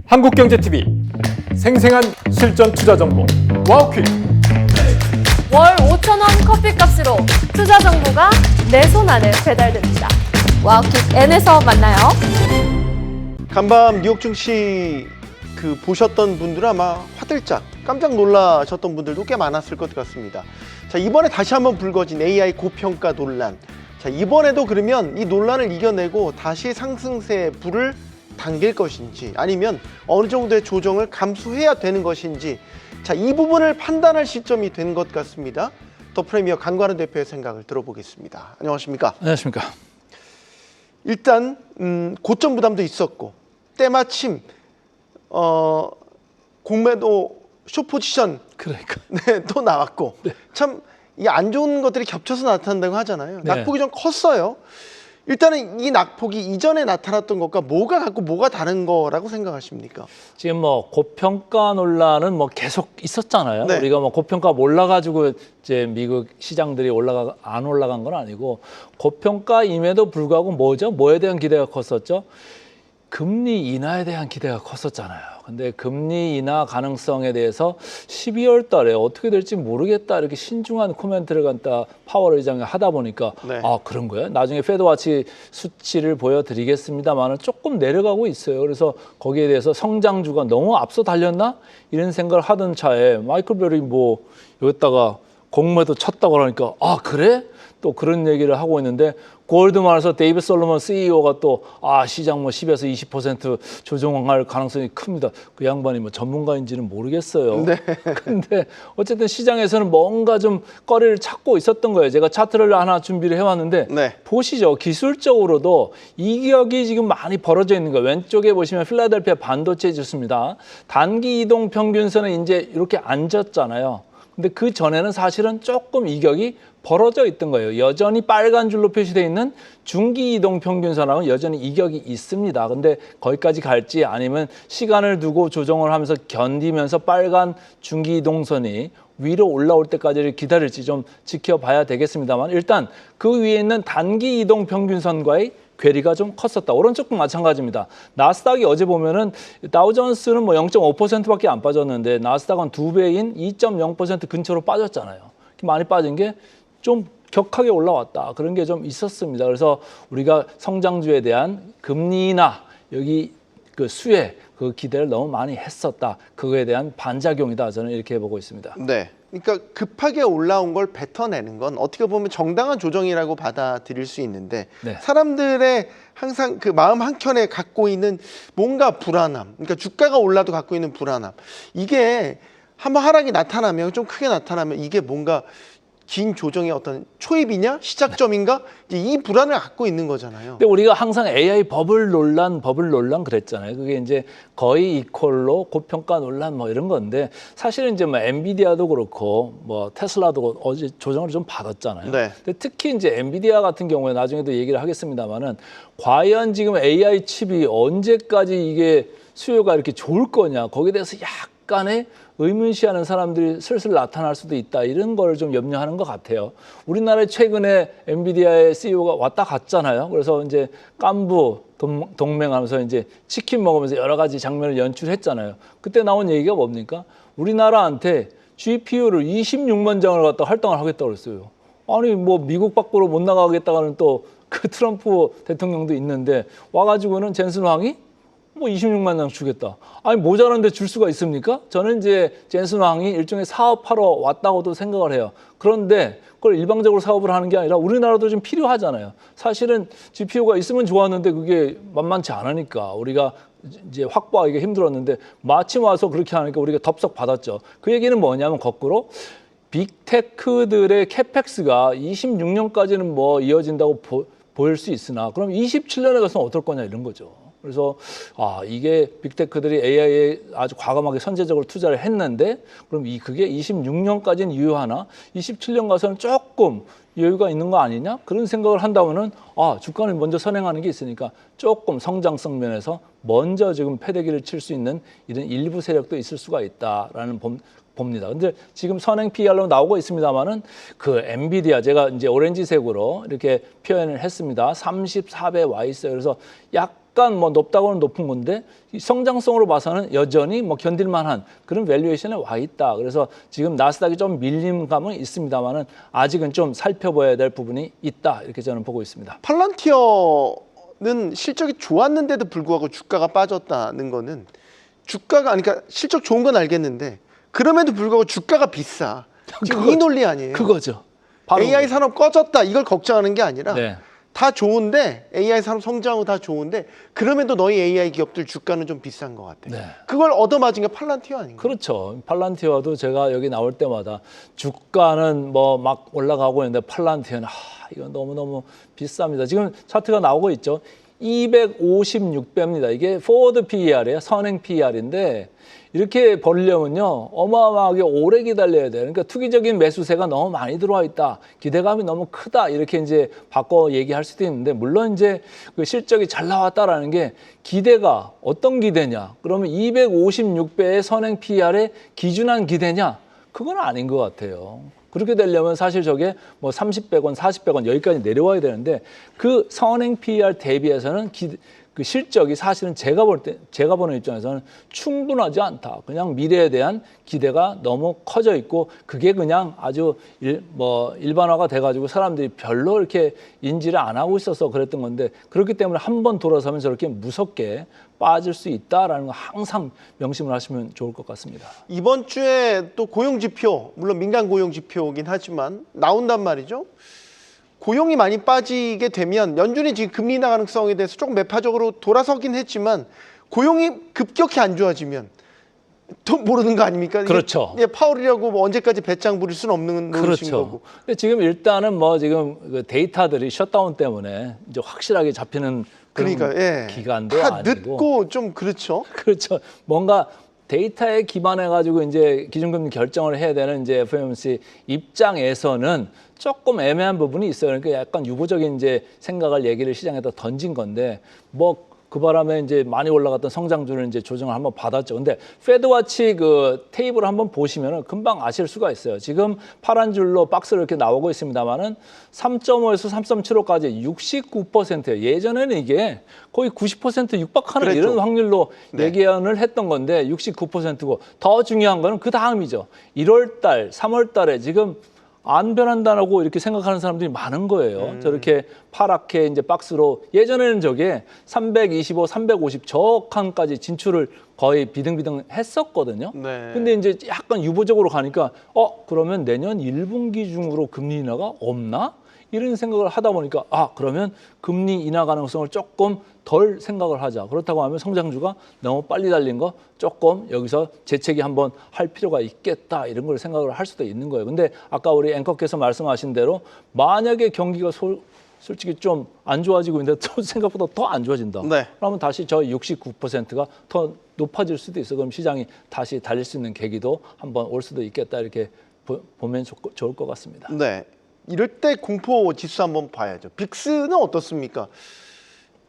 한국경제TV 생생한 실전 투자 정보 와우퀴. 월 5,000원 커피값으로 투자 정보가 내 손 안에 배달됩니다. 와우킥 N에서 만나요. 간밤 뉴욕 증시 보셨던 분들은 아마 화들짝 깜짝 놀라셨던 분들도 꽤 많았을 것 같습니다. 자, 이번에 다시 한번 불거진 AI 고평가 논란. 자, 이번에도 그러면 이 논란을 이겨내고 다시 상승세에 불을 당길 것인지 아니면 어느 정도의 조정을 감수해야 되는 것인지, 자, 이 부분을 판단할 시점이 된 것 같습니다. 더 프리미어 강관우 대표의 생각을 들어보겠습니다. 안녕하십니까? 안녕하십니까? 일단 고점 부담도 있었고 때마침 공매도 숏 포지션 그러니까 네, 또 나왔고 네. 참 이 안 좋은 것들이 겹쳐서 나타난다고 하잖아요. 네. 낙폭이 좀 컸어요. 일단은 이 낙폭이 이전에 나타났던 것과 뭐가 같고 뭐가 다른 거라고 생각하십니까? 지금 뭐 고평가 논란은 뭐 계속 있었잖아요. 네. 우리가 뭐 고평가 몰라가지고 이제 미국 시장들이 안 올라간 건 아니고, 고평가임에도 불구하고 뭐죠? 뭐에 대한 기대가 컸었죠? 금리 인하에 대한 기대가 컸었잖아요. 근데 금리 인하 가능성에 대해서 12월 달에 어떻게 될지 모르겠다, 이렇게 신중한 코멘트를 갖다 파월 의장이 하다 보니까 네. 아, 그런 거예요? 나중에 패드와치 수치를 보여드리겠습니다만은 조금 내려가고 있어요. 그래서 거기에 대해서 성장주가 너무 앞서 달렸나? 이런 생각을 하던 차에 마이클 벨이 뭐 여기다가 공매도 쳤다고 그러니까 아, 그래? 또 그런 얘기를 하고 있는데, 골드만에서 데이비드 솔로몬 CEO가 또 시장 뭐 10에서 20% 조정할 가능성이 큽니다. 그 양반이 뭐 전문가인지는 모르겠어요. 네. 근데 어쨌든 시장에서는 뭔가 좀 거리를 찾고 있었던 거예요. 제가 차트를 하나 준비를 해왔는데 네. 보시죠. 기술적으로도 이격이 지금 많이 벌어져 있는 거예요. 왼쪽에 보시면 필라델피아 반도체 지수입니다. 단기 이동 평균선은 이제 이렇게 앉았잖아요. 근데 그 전에는 사실은 조금 이격이 벌어져 있던 거예요. 여전히 빨간 줄로 표시되어 있는 중기 이동 평균선하고는 여전히 이격이 있습니다. 근데 거기까지 갈지 아니면 시간을 두고 조정을 하면서 견디면서 빨간 중기 이동선이 위로 올라올 때까지 기다릴지 좀 지켜봐야 되겠습니다만, 일단 그 위에 있는 단기 이동 평균선과의 괴리가 좀 컸었다. 오른쪽도 마찬가지입니다. 나스닥이 어제 보면은 다우존스는 뭐 0.5%밖에 안 빠졌는데 나스닥은 2배인 2.0% 근처로 빠졌잖아요. 많이 빠진 게 좀 격하게 올라왔다. 그런 게 좀 있었습니다. 그래서 우리가 성장주에 대한 금리나 여기 그 수혜, 그 기대를 너무 많이 했었다. 그거에 대한 반작용이다. 저는 이렇게 보고 있습니다. 네. 그러니까 급하게 올라온 걸 뱉어내는 건 어떻게 보면 정당한 조정이라고 받아들일 수 있는데, 네. 사람들의 항상 그 마음 한켠에 갖고 있는 뭔가 불안함, 그러니까 주가가 올라도 갖고 있는 불안함, 이게 한번 하락이 나타나면, 좀 크게 나타나면 이게 뭔가 긴 조정의 어떤 초입이냐 시작점인가, 이제 이 불안을 갖고 있는 거잖아요. 근데 우리가 항상 AI 버블 논란 그랬잖아요. 그게 이제 거의 이퀄로 고평가 논란 뭐 이런 건데, 사실은 이제 뭐 엔비디아도 그렇고 뭐 테슬라도 어제 조정을 좀 받았잖아요. 네. 근데 특히 이제 엔비디아 같은 경우에 나중에도 얘기를 하겠습니다만은, 과연 지금 AI 칩이 언제까지 이게 수요가 이렇게 좋을 거냐, 거기에 대해서 약간의 의문시하는 사람들이 슬슬 나타날 수도 있다, 이런 걸 좀 염려하는 것 같아요. 우리나라에 최근에 엔비디아의 CEO가 왔다 갔잖아요. 그래서 이제 깐부 동맹하면서 이제 치킨 먹으면서 여러 가지 장면을 연출했잖아요. 그때 나온 얘기가 뭡니까? 우리나라한테 GPU를 26만 장을 갖다 할당을 하겠다고 그랬어요. 아니 뭐 미국 밖으로 못 나가겠다는 또 그 트럼프 대통령도 있는데 와가지고는 젠슨 황이 뭐 26만 장 주겠다. 아니 모자란데 줄 수가 있습니까? 저는 이제 젠슨 황이 일종의 사업하러 왔다고도 생각을 해요. 그런데 그걸 일방적으로 사업을 하는 게 아니라 우리나라도 좀 필요하잖아요. 사실은 GPU가 있으면 좋았는데 그게 만만치 않으니까 우리가 이제 확보하기가 힘들었는데, 마침 와서 그렇게 하니까 우리가 덥석 받았죠. 그 얘기는 뭐냐면 거꾸로 빅테크들의 캐펙스가 26년까지는 뭐 이어진다고 보일 수 있으나, 그럼 27년에 가서는 어떨 거냐, 이런 거죠. 그래서 이게 빅테크들이 AI에 아주 과감하게 선제적으로 투자를 했는데, 그럼 그게 26년까지는 유효하나 27년 가서는 조금 여유가 있는 거 아니냐, 그런 생각을 한다면은 주가는 먼저 선행하는 게 있으니까 조금 성장성 면에서 먼저 지금 패대기를 칠 수 있는 이런 일부 세력도 있을 수가 있다라는 봅니다. 근데 지금 선행 PR로 나오고 있습니다만은, 그 엔비디아 제가 이제 오렌지색으로 이렇게 표현을 했습니다. 34배 와 있어요. 그래서 약 약간 뭐 높다고는 높은 건데 이 성장성으로 봐서는 여전히 뭐 견딜만한 그런 밸류에이션에 와 있다. 그래서 지금 나스닥이 좀 밀림감은 있습니다만은 아직은 좀 살펴봐야 될 부분이 있다. 이렇게 저는 보고 있습니다. 팔란티어는 실적이 좋았는데도 불구하고 주가가 빠졌다는 거는 주가가 그러니까 실적 좋은 건 알겠는데 그럼에도 불구하고 주가가 비싸. 지금 이 논리 아니에요. 그거죠. 바로 AI 산업 꺼졌다 이걸 걱정하는 게 아니라 네. 다 좋은데 AI 산업 성장하고 다 좋은데 그럼에도 너희 AI 기업들 주가는 좀 비싼 것 같아. 네. 그걸 얻어맞은 게 팔란티어 아닌가? 그렇죠. 팔란티어도 제가 여기 나올 때마다 주가는 뭐 막 올라가고 있는데 팔란티어는 이건 너무너무 비쌉니다. 지금 차트가 나오고 있죠. 256배입니다. 이게 forward PER이에요. 선행 PER인데 이렇게 벌려면요 어마어마하게 오래 기다려야 돼요. 그러니까 투기적인 매수세가 너무 많이 들어와 있다. 기대감이 너무 크다. 이렇게 이제 바꿔 얘기할 수도 있는데 물론 이제 그 실적이 잘 나왔다라는 게 기대가 어떤 기대냐? 그러면 256배의 선행 PER에 기준한 기대냐? 그건 아닌 것 같아요. 그렇게 되려면 사실 저게 뭐 30배건 40배건 여기까지 내려와야 되는데 그 선행 PER 대비해서는 그 실적이 사실은 제가 보는 입장에서는 충분하지 않다. 그냥 미래에 대한 기대가 너무 커져 있고 그게 그냥 아주 일반화가 돼가지고 사람들이 별로 이렇게 인지를 안 하고 있어서 그랬던 건데 그렇기 때문에 한 번 돌아서면 저렇게 무섭게 빠질 수 있다라는 거 항상 명심을 하시면 좋을 것 같습니다. 이번 주에 또 고용 지표 물론 민간 고용 지표이긴 하지만 나온단 말이죠. 고용이 많이 빠지게 되면 연준이 지금 금리 인하 가능성에 대해서 조금 매파적으로 돌아서긴 했지만 고용이 급격히 안 좋아지면 또 모르는 거 아닙니까? 그렇죠. 이게 파월이라고 뭐 언제까지 배짱 부릴 수는 없는 노릇인 그렇죠. 거고. 근데 지금 일단은 뭐 지금 그 데이터들이 셧다운 때문에 이제 확실하게 잡히는 그런 그러니까 예. 기간도 다 아니고 늦고 좀 그렇죠. 그렇죠. 뭔가 데이터에 기반해 가지고 이제 기준금리 결정을 해야 되는 이제 FOMC 입장에서는 조금 애매한 부분이 있어요. 그러니까 약간 유보적인 이제 생각을 얘기를 시장에다 던진 건데 뭐 그 바람에 이제 많이 올라갔던 성장률을 이제 조정을 한번 받았죠. 근데 페드와치 그 테이블을 한번 보시면은 금방 아실 수가 있어요. 지금 파란 줄로 박스로 이렇게 나오고 있습니다만은 3.5에서 3.75까지 69%예요. 예전에는 이게 거의 90% 육박하는 그랬죠. 이런 확률로 네. 예견을 했던 건데 69%고 더 중요한 거는 그 다음이죠. 1월 달, 3월 달에 지금 안 변한다라고 이렇게 생각하는 사람들이 많은 거예요. 저렇게 파랗게 이제 박스로 예전에는 저게 325, 350 저 칸까지 진출을 거의 비등비등 했었거든요. 네. 근데 이제 약간 유보적으로 가니까 그러면 내년 1분기 중으로 금리 인하가 없나? 이런 생각을 하다 보니까 그러면 금리 인하 가능성을 조금 덜 생각을 하자. 그렇다고 하면 성장주가 너무 빨리 달린 거 조금 여기서 재채기 한번 할 필요가 있겠다. 이런 걸 생각을 할 수도 있는 거예요. 근데 아까 우리 앵커께서 말씀하신 대로 만약에 경기가 솔직히 좀 안 좋아지고 있는데 또 생각보다 더 안 좋아진다. 네. 그러면 다시 저 69%가 더 높아질 수도 있어. 그럼 시장이 다시 달릴 수 있는 계기도 한번 올 수도 있겠다. 이렇게 보면 좋을 것 같습니다. 네. 이럴 때 공포 지수 한번 봐야죠. 빅스는 어떻습니까?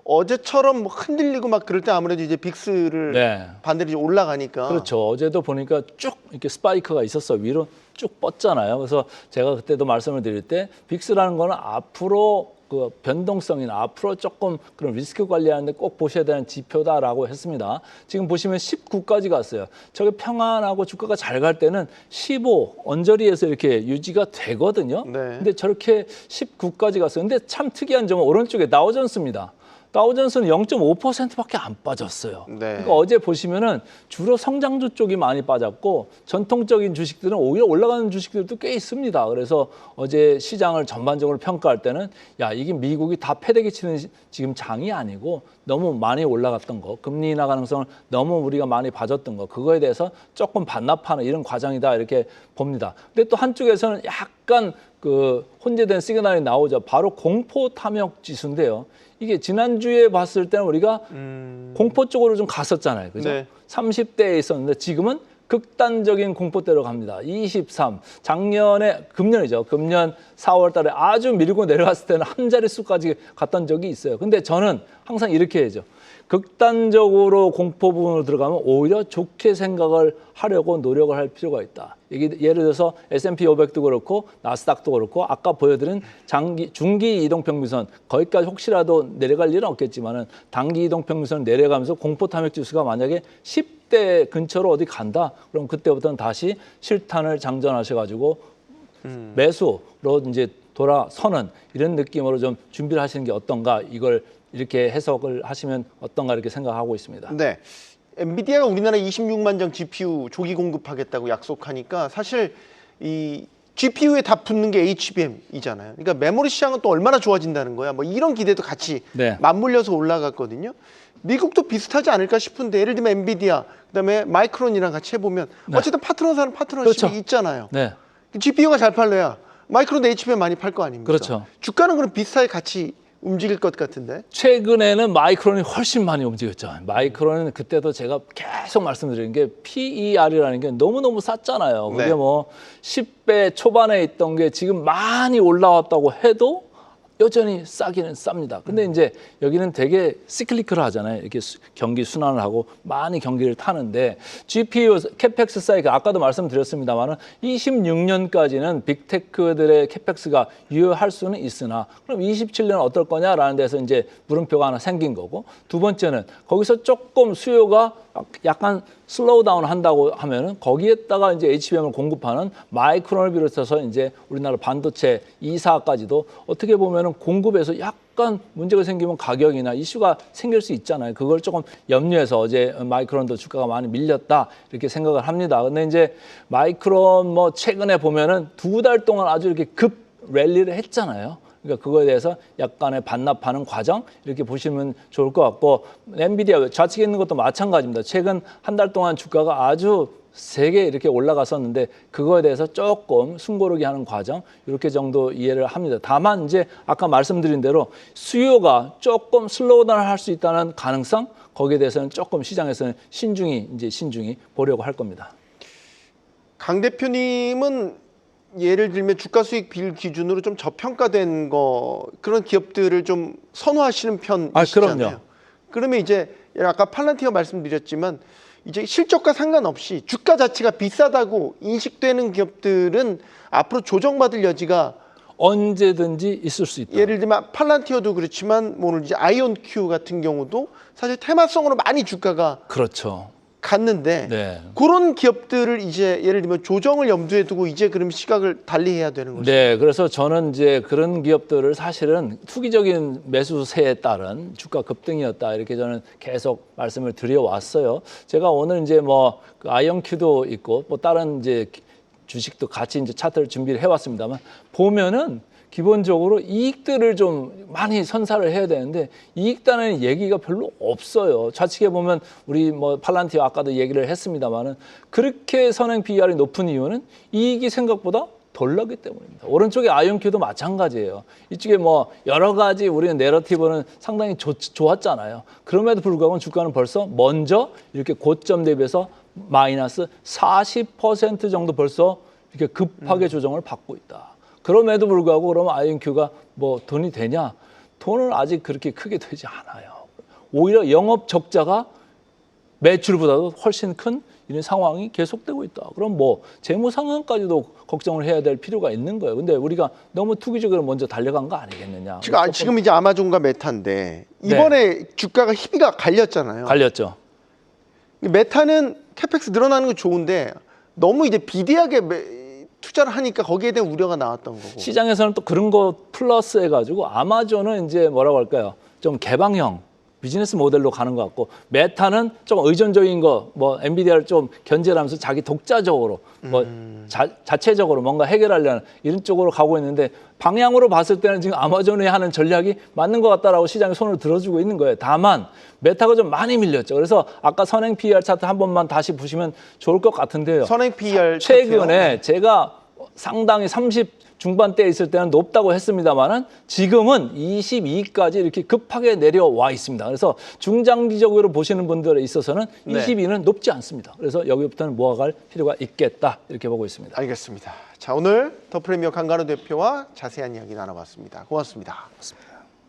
어제처럼 뭐 흔들리고 막 그럴 때 아무래도 이제 빅스를 네. 반대로 이제 올라가니까. 그렇죠. 어제도 보니까 쭉 이렇게 스파이크가 있었어. 위로 쭉 뻗잖아요. 그래서 제가 그때도 말씀을 드릴 때 빅스라는 거는 앞으로 그 변동성이나 앞으로 조금 그런 리스크 관리하는데 꼭 보셔야 되는 지표다라고 했습니다. 지금 보시면 19까지 갔어요. 저게 평안하고 주가가 잘 갈 때는 15 언저리에서 이렇게 유지가 되거든요. 네. 근데 저렇게 19까지 갔어요. 근데 참 특이한 점은 오른쪽에 다우존스입니다. 다우존스는 0.5%밖에 안 빠졌어요. 네. 그러니까 어제 보시면은 주로 성장주 쪽이 많이 빠졌고 전통적인 주식들은 오히려 올라가는 주식들도 꽤 있습니다. 그래서 어제 시장을 전반적으로 평가할 때는 이게 미국이 다 패대기 치는 지금 장이 아니고 너무 많이 올라갔던 거, 금리 인하 가능성을 너무 우리가 많이 봐줬던 거, 그거에 대해서 조금 반납하는 이런 과정이다 이렇게 봅니다. 근데 또 한쪽에서는 약간 그 혼재된 시그널이 나오죠. 바로 공포 탐욕 지수인데요. 이게 지난주에 봤을 때는 우리가 공포 쪽으로 좀 갔었잖아요. 그죠? 네. 30대에 있었는데 지금은 극단적인 공포대로 갑니다. 23. 금년이죠. 금년 4월 달에 아주 밀고 내려갔을 때는 한 자릿수까지 갔던 적이 있어요. 근데 저는 항상 이렇게 해야죠. 극단적으로 공포 부분으로 들어가면 오히려 좋게 생각을 하려고 노력을 할 필요가 있다. 이게 예를 들어서 S&P 500도 그렇고 나스닥도 그렇고 아까 보여드린 중기 이동평균선 거기까지 혹시라도 내려갈 일은 없겠지만은 단기 이동평균선 내려가면서 공포 탐욕 지수가 만약에 10대 근처로 어디 간다. 그럼 그때부터는 다시 실탄을 장전하셔가지고 매수로 이제 돌아서는 이런 느낌으로 좀 준비를 하시는 게 어떤가 이걸 이렇게 해석을 하시면 어떤가 이렇게 생각하고 있습니다. 네. 엔비디아가 우리나라에 26만 정 GPU 조기 공급하겠다고 약속하니까 사실 이 GPU에 다 붙는 게 HBM이잖아요. 그러니까 메모리 시장은 또 얼마나 좋아진다는 거야. 뭐 이런 기대도 같이 네. 맞물려서 올라갔거든요. 미국도 비슷하지 않을까 싶은데 예를 들면 엔비디아 그다음에 마이크론이랑 같이 해보면 네. 어쨌든 파트너사는 파트너십이 그렇죠. 있잖아요. 네. GPU가 잘 팔려야 마이크론도 HBM 많이 팔 거 아닙니까? 그렇죠. 주가는 그럼 비슷하게 같이 움직일 것 같은데. 최근에는 마이크론이 훨씬 많이 움직였죠. 마이크론은 그때도 제가 계속 말씀드리는 게 PER이라는 게 너무너무 쌌잖아요. 그게 네. 뭐 10배 초반에 있던 게 지금 많이 올라왔다고 해도 여전히 싸기는 쌉니다. 근데 이제 여기는 되게 시클리컬 하잖아요. 이렇게 경기 순환을 하고 많이 경기를 타는데 GPU 캐펙스 사이클 아까도 말씀드렸습니다만은 26년까지는 빅테크들의 캐펙스가 유효할 수는 있으나 그럼 27년 어떨 거냐라는 데서 이제 물음표가 하나 생긴 거고 두 번째는 거기서 조금 수요가 약간 슬로우 다운 한다고 하면은 거기에다가 이제 HBM을 공급하는 마이크론을 비롯해서 이제 우리나라 반도체 2사까지도 어떻게 보면은 공급에서 약간 문제가 생기면 가격이나 이슈가 생길 수 있잖아요. 그걸 조금 염려해서 어제 마이크론도 주가가 많이 밀렸다 이렇게 생각을 합니다. 근데 이제 마이크론 뭐 최근에 보면은 2달 동안 아주 이렇게 급 랠리를 했잖아요. 그러니까 그거에 대해서 약간의 반납하는 과정 이렇게 보시면 좋을 것 같고 엔비디아 좌측에 있는 것도 마찬가지입니다. 최근 한 달 동안 주가가 아주 세게 이렇게 올라갔었는데 그거에 대해서 조금 숨고르기 하는 과정 이렇게 정도 이해를 합니다. 다만 이제 아까 말씀드린 대로 수요가 조금 슬로우다운 할 수 있다는 가능성 거기에 대해서는 조금 시장에서는 신중히 보려고 할 겁니다. 강 대표님은 예를 들면 주가 수익 비율 기준으로 좀 저평가된 거 그런 기업들을 좀 선호하시는 편이시잖아요. 그럼요. 그러면 이제 아까 팔란티어 말씀드렸지만 이제 실적과 상관없이 주가 자체가 비싸다고 인식되는 기업들은 앞으로 조정받을 여지가 언제든지 있을 수 있다. 예를 들면 팔란티어도 그렇지만 뭐 오늘 이제 아이온큐 같은 경우도 사실 테마성으로 많이 주가가 그렇죠. 갔는데 네. 그런 기업들을 이제 예를 들면 조정을 염두에 두고 이제 그럼 시각을 달리해야 되는 거죠. 네, 그래서 저는 이제 그런 기업들을 사실은 투기적인 매수세에 따른 주가 급등이었다 이렇게 저는 계속 말씀을 드려왔어요. 제가 오늘 이제 뭐 그 아이온큐도 있고 뭐 다른 이제 주식도 같이 이제 차트를 준비를 해왔습니다만 보면은. 기본적으로 이익들을 좀 많이 선사를 해야 되는데 이익단의 얘기가 별로 없어요. 좌측에 보면 우리 뭐 팔란티어 아까도 얘기를 했습니다만은 그렇게 선행 PER이 높은 이유는 이익이 생각보다 덜 나기 때문입니다. 오른쪽에 아이온큐도 마찬가지예요. 이쪽에 뭐 여러 가지 우리는 내러티브는 상당히 좋았잖아요. 그럼에도 불구하고 주가는 벌써 먼저 이렇게 고점 대비해서 마이너스 40% 정도 벌써 이렇게 급하게 조정을 받고 있다. 그럼에도 불구하고 그러면 아이온큐가 뭐 돈이 되냐? 돈은 아직 그렇게 크게 되지 않아요. 오히려 영업 적자가 매출보다도 훨씬 큰 이런 상황이 계속되고 있다. 그럼 뭐 재무 상황까지도 걱정을 해야 될 필요가 있는 거예요. 근데 우리가 너무 투기적으로 먼저 달려간 거 아니겠느냐. 지금 이제 아마존과 메타인데 이번에 주가가 희비가 갈렸잖아요. 갈렸죠. 메타는 캐펙스 늘어나는 건 좋은데 너무 이제 비대하게 투자를 하니까 거기에 대한 우려가 나왔던 거고. 시장에서는 또 그런 거 플러스 해가지고 아마존은 이제 뭐라고 할까요? 좀 개방형 비즈니스 모델로 가는 것 같고 메타는 좀 의존적인 거, 뭐 엔비디아를 좀 견제를 하면서 자기 독자적으로 뭐 자체적으로 뭔가 해결하려는 이런 쪽으로 가고 있는데 방향으로 봤을 때는 지금 아마존이 하는 전략이 맞는 것 같다라고 시장이 손을 들어주고 있는 거예요. 다만 메타가 좀 많이 밀렸죠. 그래서 아까 선행 PER 차트 한 번만 다시 보시면 좋을 것 같은데요. 선행 PER 최근에 제가 상당히 30 중반대에 있을 때는 높다고 했습니다만은 지금은 22까지 이렇게 급하게 내려와 있습니다. 그래서 중장기적으로 보시는 분들에 있어서는 22는 높지 않습니다. 그래서 여기부터는 모아갈 필요가 있겠다 이렇게 보고 있습니다. 알겠습니다. 자, 오늘 더 프리미어 강간호 대표와 자세한 이야기 나눠봤습니다. 고맙습니다.